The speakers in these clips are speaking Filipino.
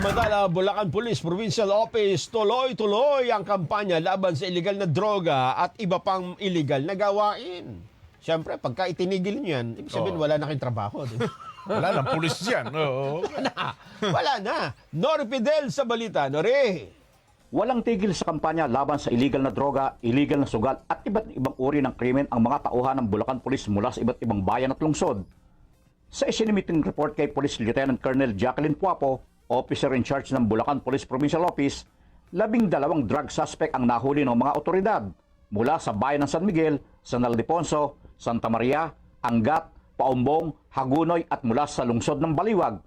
Samantala, Bulacan Police Provincial Office, tuloy-tuloy ang kampanya laban sa illegal na droga at iba pang illegal na gawain. Siyempre, pagka itinigil nyo yan, ibig sabihin wala na kayong trabaho. Di ba? Wala lang, pulis yan. Oo. Wala na. Nori Fidel sa balita. Nori. Walang tigil sa kampanya laban sa illegal na droga, illegal na sugal at iba't ibang uri ng krimen ang mga tauhan ng Bulacan Police mula sa iba't ibang bayan at lungsod. Sa isinimiting report kay Police Lieutenant Colonel Jacqueline Puapo, officer in charge ng Bulacan Police Provincial Office, 12 drug suspect ang nahuli ng mga otoridad mula sa bayan ng San Miguel, San Ildefonso, Santa Maria, Angat, Paumbong, Hagunoy at mula sa lungsod ng Baliwag,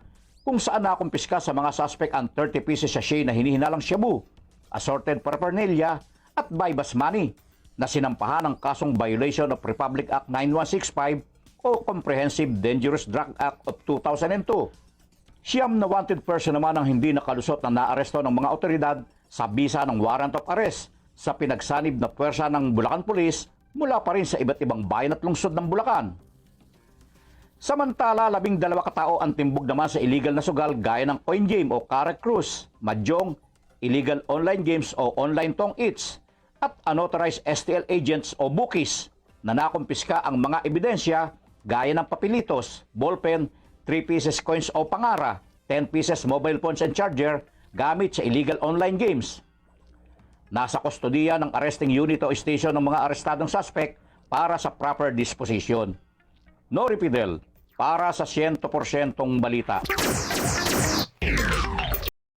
kung saan nakumpiska sa mga suspect ang 30 pieces sachet na hinihinalang shabu, assorted paraphernalia at buy-bus money na sinampahan ng kasong violation of Republic Act 9165 o Comprehensive Dangerous Drug Act of 2002. Siyam na wanted person naman ang hindi nakalusot na naaresto ng mga otoridad sa bisa ng warrant of arrest sa pinagsanib na puwersa ng Bulacan Police mula pa rin sa iba't ibang bayan at lungsod ng Bulacan. Samantala, 12 katao ang timbog naman sa illegal na sugal gaya ng coin game o carrot cruise, mahjong, illegal online games o online tong eats, at unauthorized STL agents o bookies na nakumpiska ang mga ebidensya gaya ng papelitos, ballpen, 3 pieces coins o pangara, 10 pieces mobile phones and charger gamit sa illegal online games. Nasa kustodiya ng arresting unit o station ng mga arestadong suspect para sa proper disposition. Nori Fidel, para sa 100% balita.